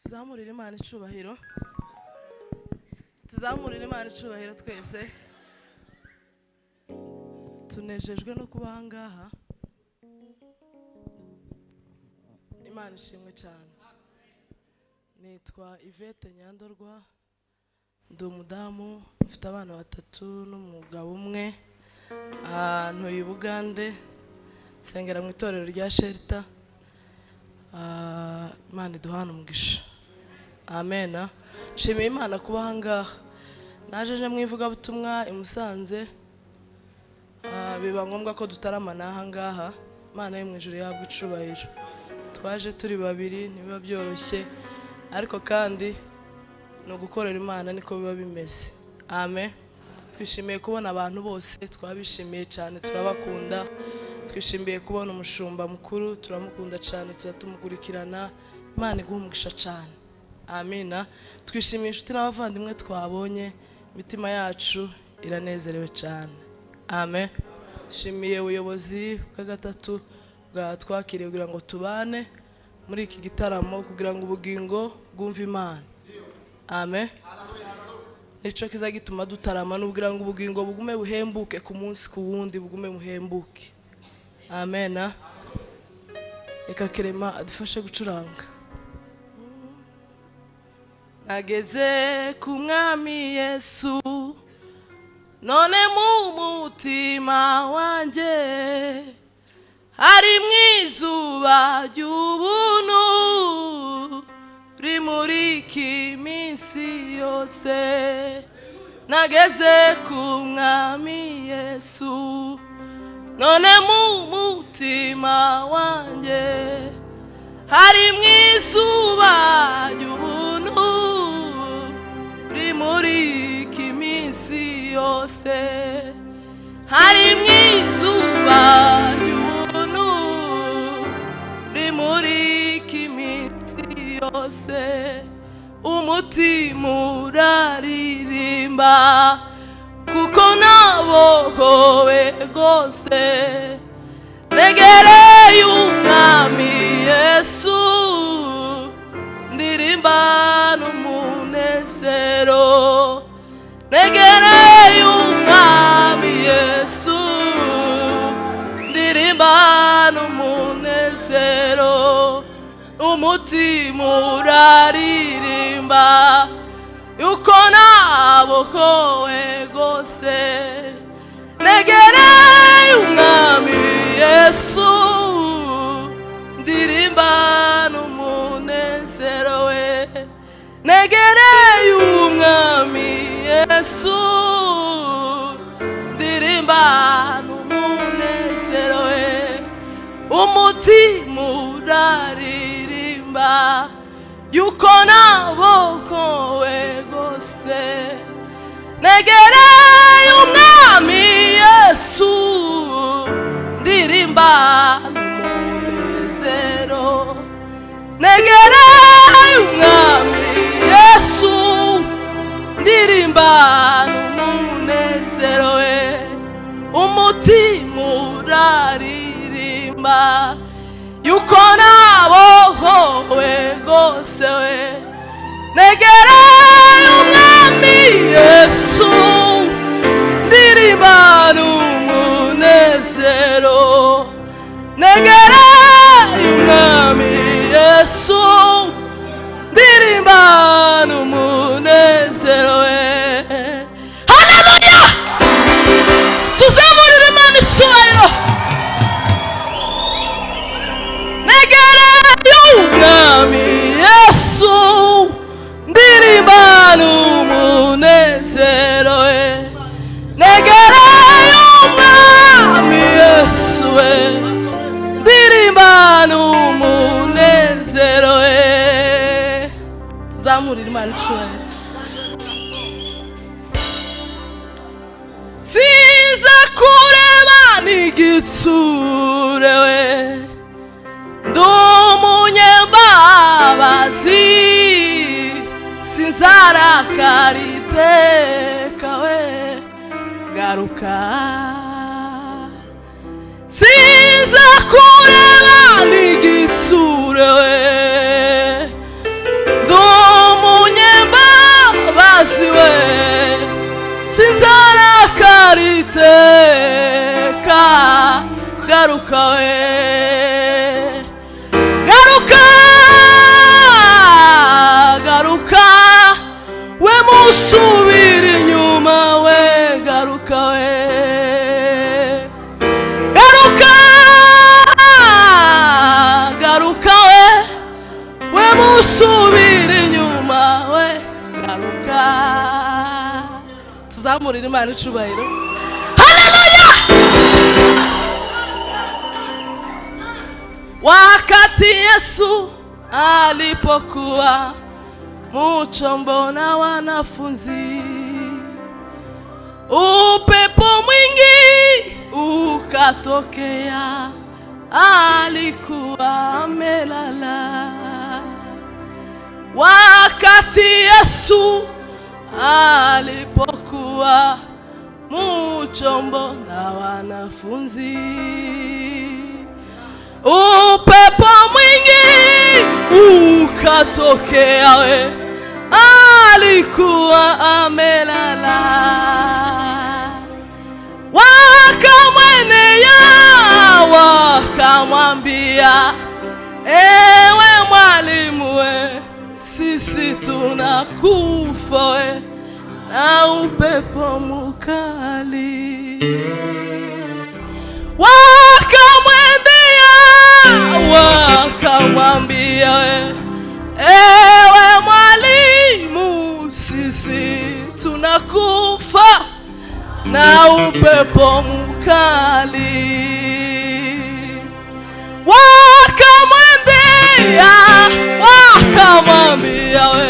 tuzamurire Imana icubahiro, tuzamurire Imana icubahiro twese. Tunejejwe no kuba aha ngaha. Imana ishimwe cyane. Nitwa Yvette Nyandorwa, ndi umudamu ufite abana 3 n'umugabo umwe. Ntuye Bugande, nsengera mu itorero rya Shelter. Imana iduhana umugisha. Amen. Shimiye Imana kuba aha ngaha. Najeje mu ivugabutumwa i Musanze. Biba ngombwa ko dutaramana aha ngaha. Imana yo mu ijuru yabwo icubahiro. Twaje turi babiri niba byoroshye, ariko kandi no gukorera Imana niko biba bimeze. Amen. Twishimiye kubona abantu bose, twabishimiye cyane, turabakunda. Twishimiye kubona umushumba mukuru, turamukunda cyane, tumukurikirana. Imana iguhumugisha cyane. Amina. Twishimiye inshuti n'abavandimwe twabonye, imitima yacu iranezerewe cyane. Amen. Twishimiye ubuyobozi bwa gatatu bwatwakiriye kugira ngo tubane muri iki gitaramo kugira ngo ubugingo bwumve Imana. Amen. Nico kiza gituma dutarama n'ubwira ngo ubugingo bugume buhembuke ku munsi ku wundi, bugume buhembuke. Amen. Eka Kerema adufashe gucuranga. Nageze ku Mwami Yesu, none mu mutima wanje hari mwizuba ry'ubuntu rimurika iminsi yose. Nageze ku Mwami Yesu, none mu mutima wanje hari mwizuba ry'ubuntu rimurika iminsi yose. Hari mwizuba ry'ubuntu rimurika iminsi yose. Umutima uraririmba kuko nabohowe rwose. Negereye Umwami Yesu, ndirimba n'umunezero. Negereye Umwami Yesu, ndirimba n'umunezero. Umutima uraririmba yuko nabohowe rwose. Negereye Umwami Yesu, ndirimba n'umunezero we. Negereye Umwami Yesu, ndirimba n'umunezero we. Umutima uraririmba yuko nabohowe rwose. Negereye Umwami Yesu, ndirimba n'umunezero. Negereye Umwami Yesu, ndirimba n'umunezero we. Umutima uraririmba yuko nabohowe rwose we. Negereye Umwami Yesu, ndirimba n'umunezero. Negereye Umwami Yesu, ndirimba n'umunezero we. Haleluya! Tuzamurire Imana icubahiro. Negereye Umwami Yesu, ndirimba n'umunezero we. Negereye Umwami Yesu we, ndirimba n'umunezero we. Tuzamurire Imana icubahiro. Siza kureba n'igitsure we, ndumunyembabazi, sinzarakara iteka we. Garuka. Siza kureba n'igitsure we, witeka garuka we garuka garuka we musubira inyuma we garuka we garuka garuka we musubira inyuma we garuka tuzamurira Imana icubahiro haleluya wakati Yesu alipokuwa muchombo na wanafunzi upepo mwingi ukatokea alikuwa amelala wakati Yesu alipokuwa muchombo na wanafunzi upepo mwingi ukatokea we alikuwa amelala wakamwendea wakamwambia ewe mwalimu we sisi tunakufa we na upepo mkali wakamwendea wakamwambia we ewe mwalimu sisi tunakufa na upepo mkali wakamwendea wakamwambia we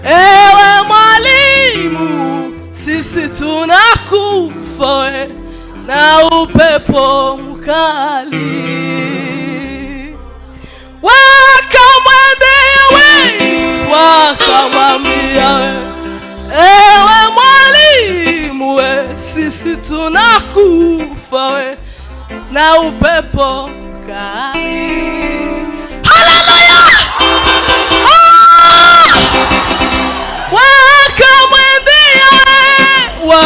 ewe mwalimu sisi tunakufa we na upepo mkali wakamwendea we wakamwambia we ewe mwalimu we sisi tunakufa we na upepo mkali haleluya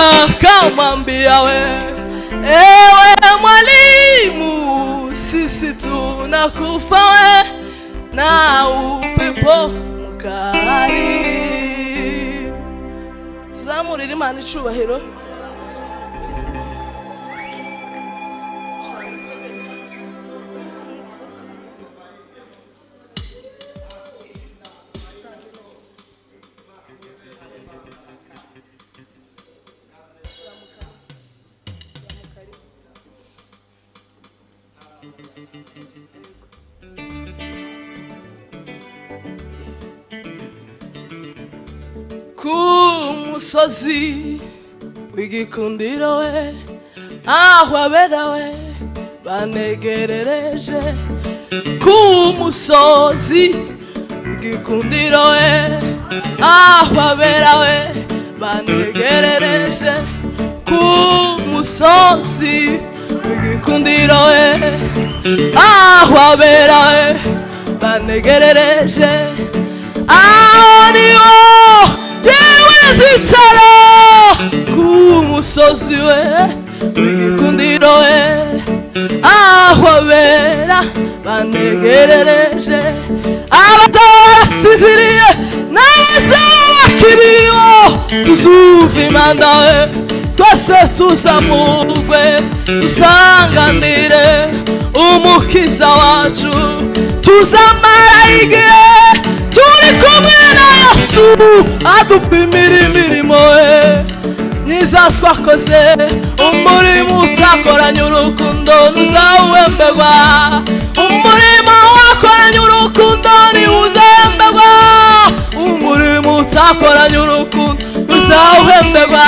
wakamwambia we ewe mwalimu sisi tunakufa we na upepo mkali tuzamurira Imana icubahiro kumusozi w'igikundiro we aho abera we banegerereje kumusozi w'igikundiro we aho abera we banegerereje kumusozi w'igikundiro we aho abera we banegerereje aho niho jewe zicara kumusozi we w'igikundiro we aho abera banegerereje abatarasiziriye n'abazabakiriho tuzuva imanda we twese tuzamurwe dusanganire umukiza wacu tuzamara igihe turi kumwe na Yesu adupimira imirimo we myiza twakoze umurimo utakoranye urukundo ntuzawuhemberwa umurimo wakoranye urukundo ntiwuzahemberwa umurimo utakoranye urukundo ntuzawuhemberwa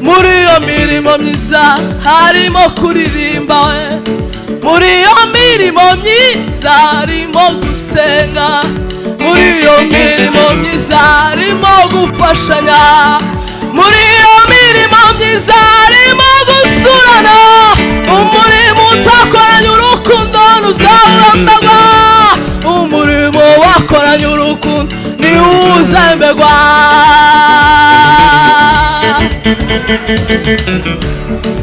muri iyo mirimo myiza harimo kuririmba we muri iyo mirimo myiza harimo gusenga muri iyo mirimo myiza harimo gufashanya muri iyo mirimo myiza harimo gusurana umurimo utakoranye urukundo ntuzahemberwa umurimo wakoranye urukundo ntiwuzahemberwa kunezerwa.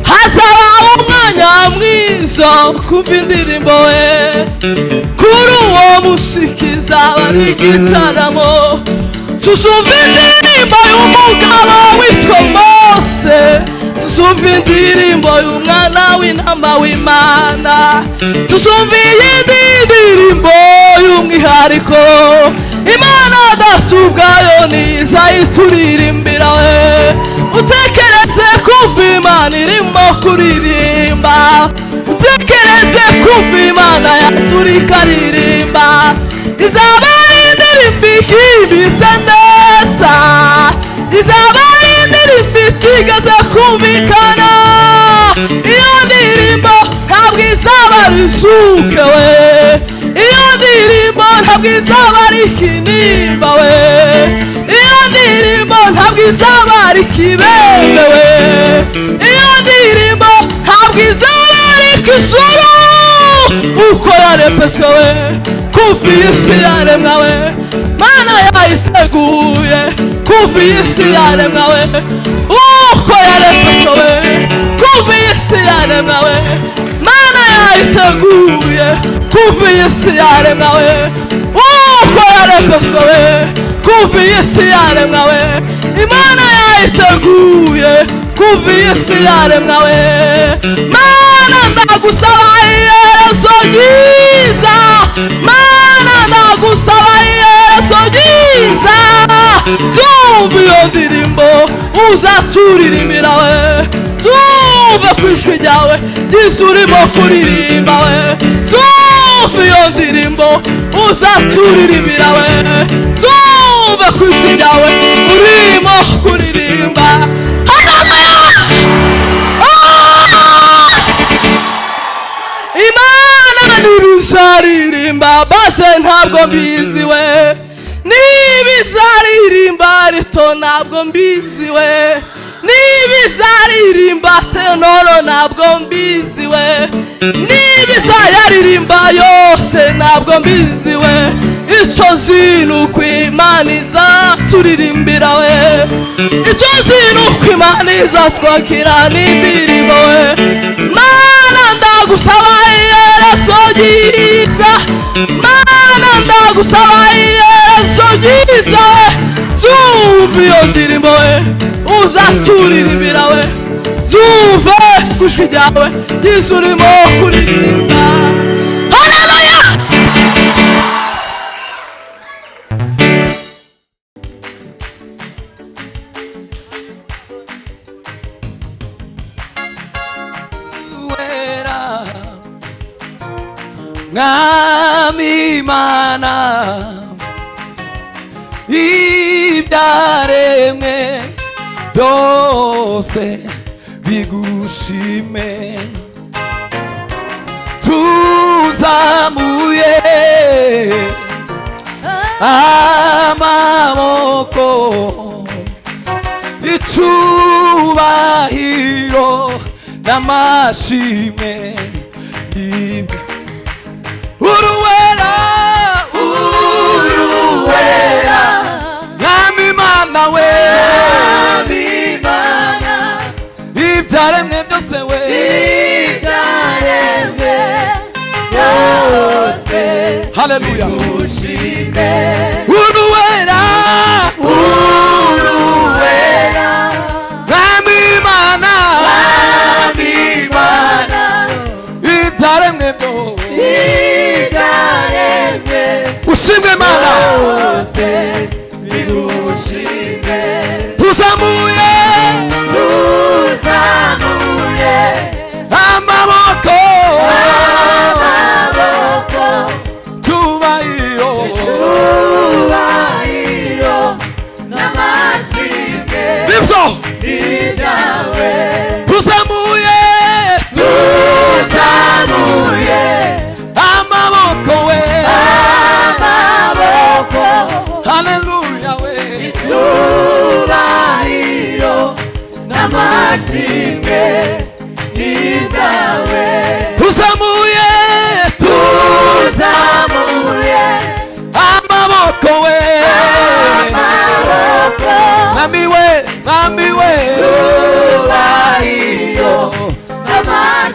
Hazaba umwanya mwiza kumva indirimbo we, kuri uwo musikiza bari igitaramo. Tuzumva indirimbo y'umugabo witwa Mose, tuzumva indirimbo y'umwana w'intama w'Imana, tuzumva iyindi ndirimbo y'umwihariko Imana Data ubwayo nizayituririmbira we. Utekereze kumva Imana irimo kuririmba, utekereze kumva Imana yaturika aririmba. Izaba indirimbo ikibitse neza, izaba indirimbo itigeze kumvikana. Iyo ndirimbo ntabwo izaba rizuke we, iyo ndirimbo ntabwo izaba ari ikinimba we, iyo ndirimbo ntabwo izaba ari ikibembe we, iyo ndirimbo ntabwo izaba ari ikizuru. Uko yarepeswe we, kuva isi yaremwa we, Mana yayiteguye. Kuva isi yaremwa we, uko yarepeswe we, kuva isi yaremwa we, Mana yayiteguye. Kuva isi yaremwa we, uko yarepeswe we, kuva isi yaremwa we, Imana yayiteguye. Kuva isi yaremwa we, Mana ndagusaba iherezo ryiza, Mana ndagusaba iherezo ryiza. Zumva iyo ndirimbo uzaturirimbira we, zumva ku ijwi ryawe ryiza urimo kuririmba we, zumva iyo ndirimbo uzaturirimbira we, zumva ku ijwi ryawe urimo kuririmba. Imana ntibizaririmba base ntabwo mbizi we, nibizaririmba rito ntabwo mbizi we, nibizaririmba tenoro ntabwo mbizi we, nibizayaririmba yose ntabwo mbizi we. Icyo nzi nuko Imana izaturirimbira we, icyo nzi nuko Imana izatwakira n'indirimbo we. Mana ndagusaba iherezo ryiza, Mana ndagusaba iherezo ryiza we. Zumva iyo ndirimbo we uzaturirimbira we, zumve ku ijwi ryawe ryiza urimo kuririmba. Haleluya. Mwami Imana ibyaremwe byose bigushime, tuzamuye amaboko, icubahiro n'amashimwe. Uruwera, uruwera, Mwami Imana we, Mwami Imana ibyaremwe byose we, ibyaremwe byose. Haleluya. Ushime. Uruwera, uruwera, Mwami Imana, Mwami Imana ibyaremwe byose. Ushime Mana, tuzamuye, tuzamuye amaboko, amaboko, cyubahiro, cyubahiro n'amashimwe. Nibyo ibyawe, tuzamuye, tuzamuye amaboko we, amaboko. Hallelujah.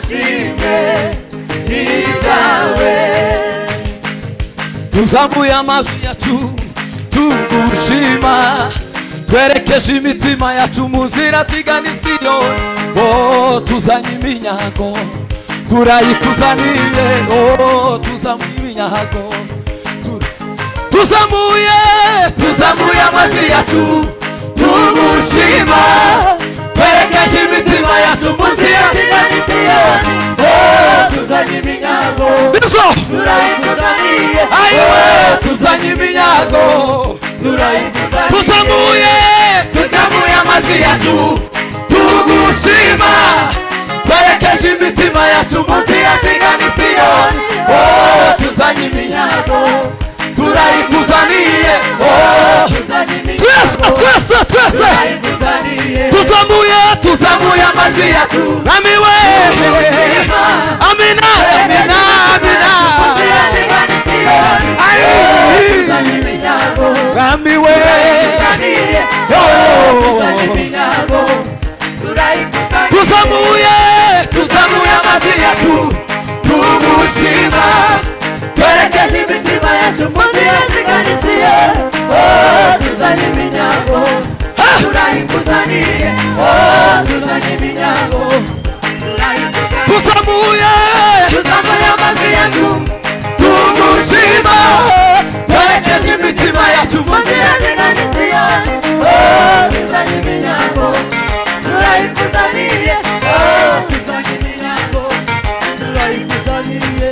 amashimwe ibyawe tuzamuye amajwi yacu tugushima twerekeje imitima yacu mu nzira zigana i Siyoni oh tuzanye iminyago turayikuzaniye oh tuzamuye iminyago tuzamuye amajwi yacu tugushima twerekeje imitima yacu mu nzira zigana i Siyoni oh tuzanye iminyago turayikuzaniye ayiwe tuzanye iminyago tuzamuye amajwi yacu tugushima twerekeje imitima yacu mu nzira zigana i Siyoni oh tuzanye iminyago turayikuzaniye oh twese tuzamuye amajwi yacu namiwe amina namiwe tuzamuye amajwi yacu tugushima twerekeje imitima yacu mu nzira zigana i Siyoni oh tuzanye iminyago turayikuzaniye oh tuzanye iminyago tuzamuye amajwi yacu tugushima twerekeje imitima yacu mu nzira zigana i Siyoni oh tuzanye iminyago turayikuzaniye oh tuzanye iminyago turayikuzaniye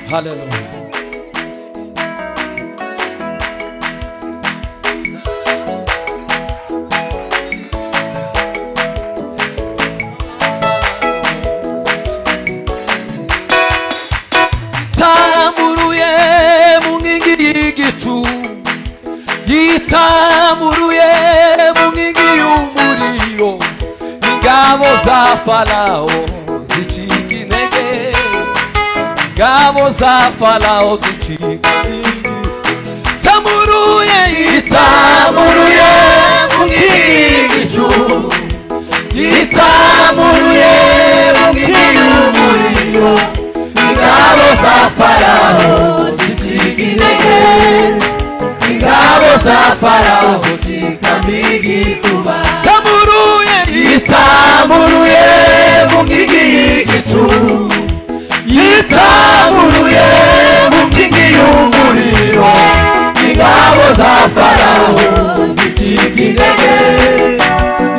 Haleluya. Yitamuruye mu nkingi y'igicu, yitamuruye mu nkingi y'umuriro, ingabo za Farawo zicika intege, ingabo za Farawo zicika intege. Yitamuruye, yitamuruye mu nkingi y'igicu, yitamuruye mu nkingi y'umuriro, ingabo za Farawo zicika intege, ingabo za Farawo zicika igikuba. Yitamuruye, yitamuruye mu nkingi y'igicu, yitamuruye mu nkingi y'umuriro, ingabo za Farawo zicika intege,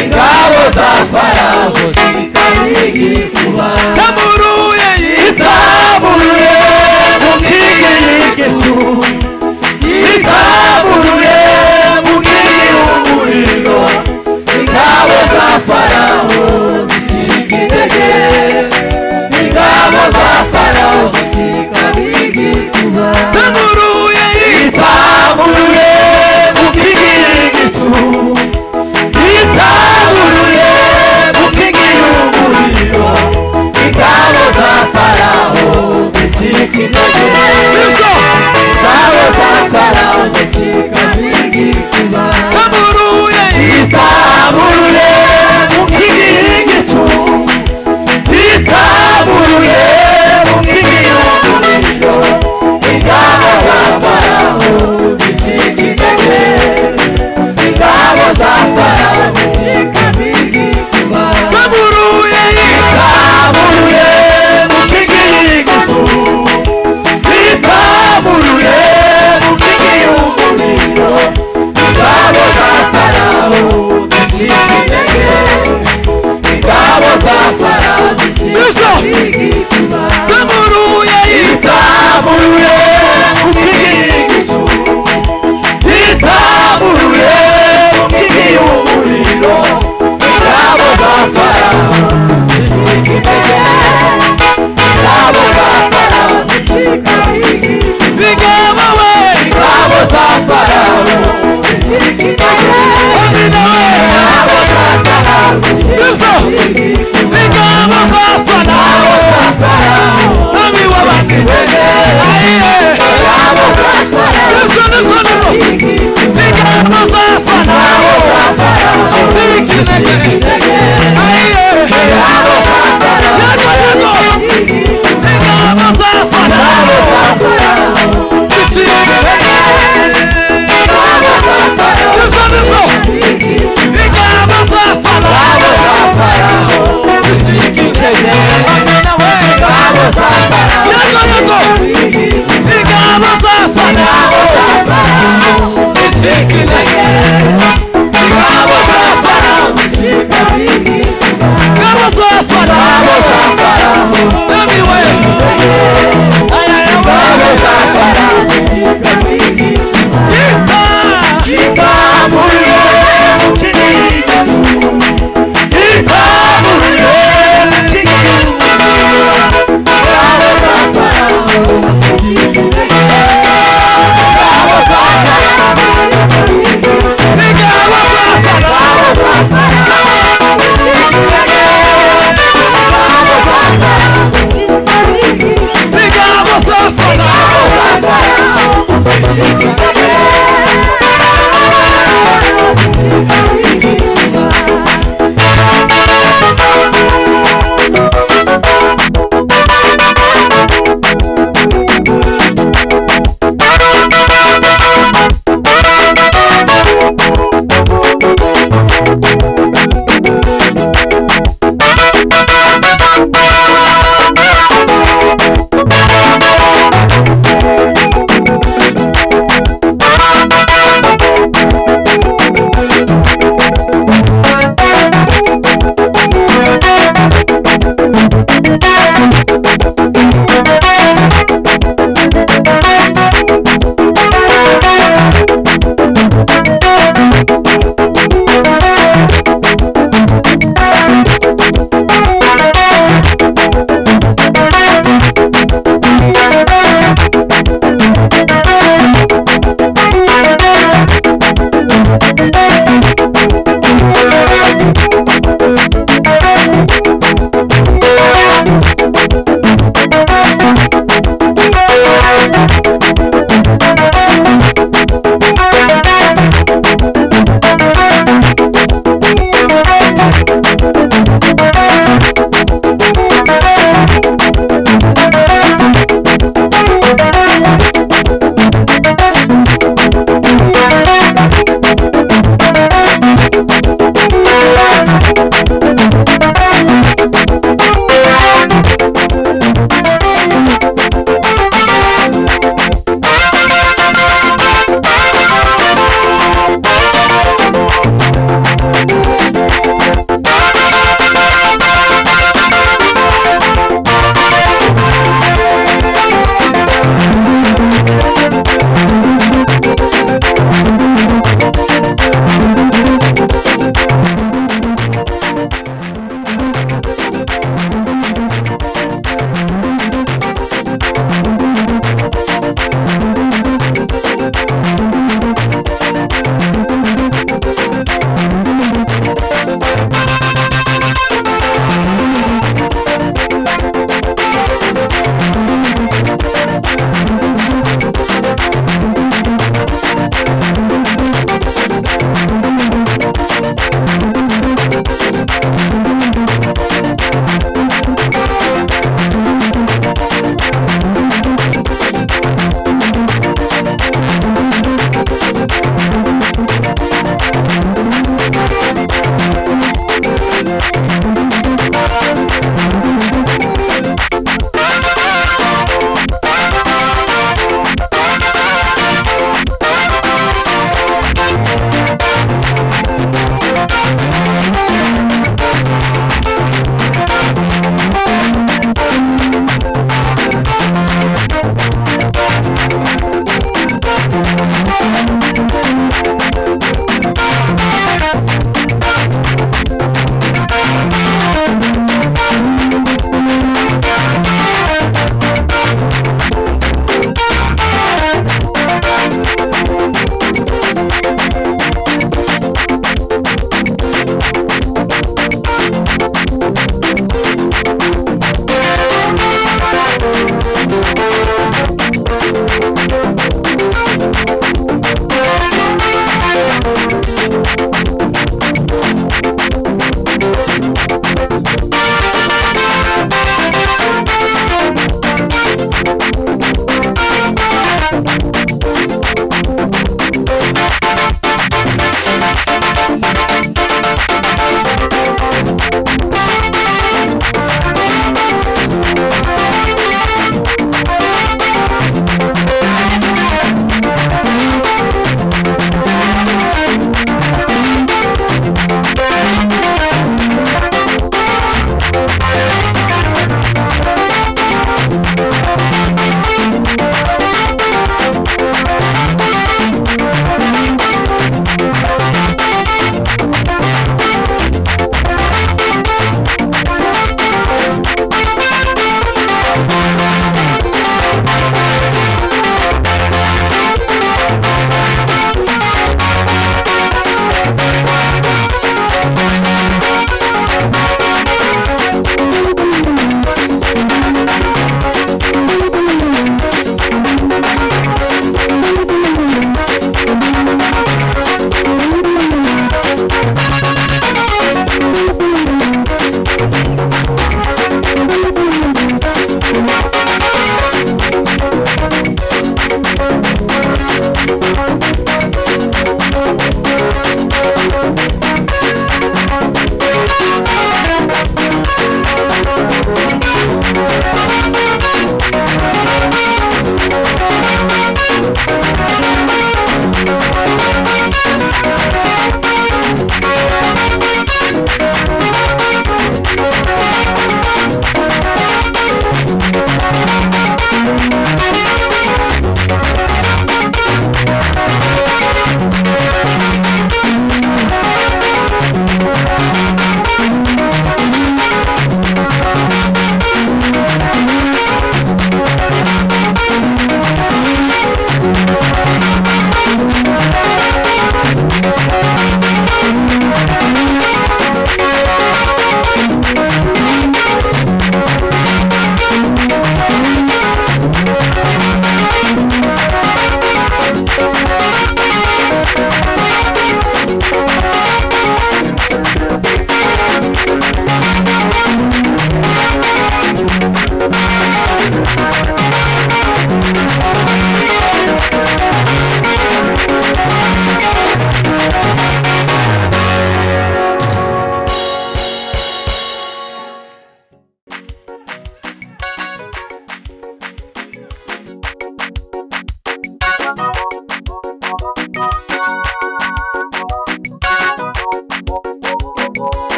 ingabo za Farawo zicika igikuba. Yitamuruye, yitamuruye mu nkingi y'igicu, yitamuruye mu nkingi y'umuriro, ingabo za Farawo zicika intege, ingabo za Farawo zicika igikuba. Yitamuruye, yitamuruye mu nkingi y'igicu, yitamuruye mu nkingi y'umuriro, ingabo za Farawo zicika intege, ingabo za Farawo zicika igikuba. Yitamuruye, yitamuruye mu nkingi y'igicu, yitamuruye mu nkingi y'umuriro, ingabo za Farawo zicika intege, ingabo za Farawo zicika igikuba. Yitamuruye, yitamuruye mu nkingi y'igicu, yitamuruye mu nkingi y'umuriro, ingabo za Farawo zicika intege, ingabo za Farawo zicika igikuba. Yitamuruye, yitamuruye mu nkingi y'igicu, yitamuruye mu nkingi y'umuriro, ingabo za Farawo zicika intege, ingabo za Farawo zicika igikuba. Ingabo we, ingabo za Farawo zicika intege, ingabo za Farawo zicika igikuba. Ingabo za Farawo, nami wabakibege, ingabo za Farawo zicika igikuba. Ingabo za Farawo zicika intege, ingabo za Farawo zicika igikuba. Ingabo za Farawo zicika intege, ingabo za Farawo ingabo za Farawo zicika intege, ingabo za Farawo ingabo za Farawo zicika intege, ingabo za Farawo zicika igikuba. Ingabo za Farawo nami we, ingabo za Farawo zicika igikuba. Yitamuruye mu nkingi y'igicu, yitamuruye mu nkingi y'umuriro, ingabo za Farawo zicika intege, ingabo za Farawo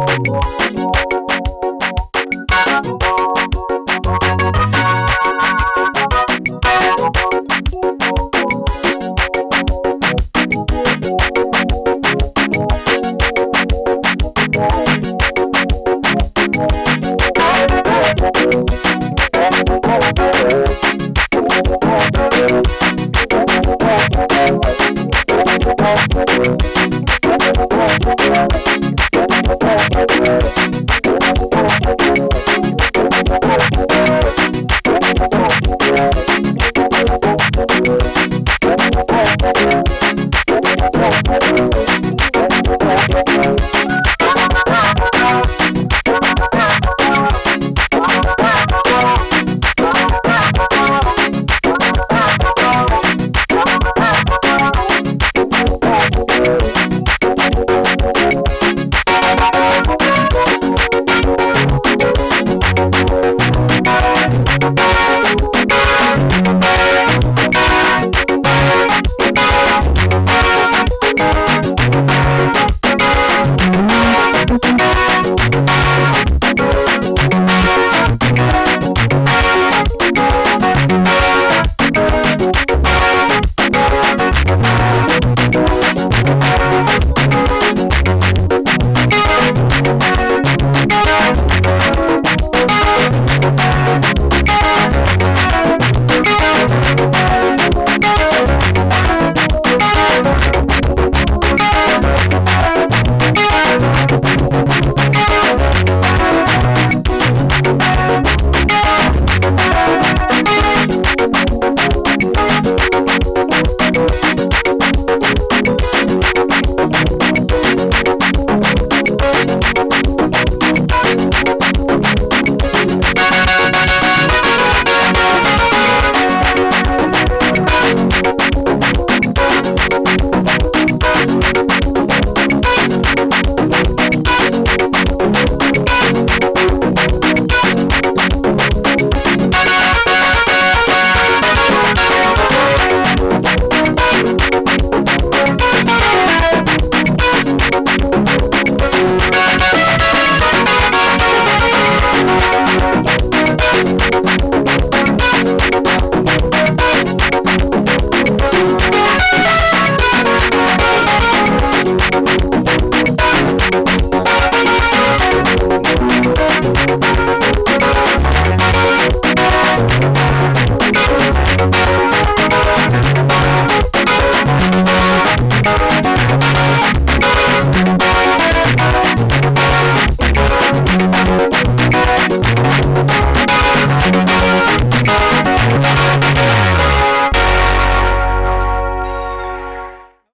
Thank you.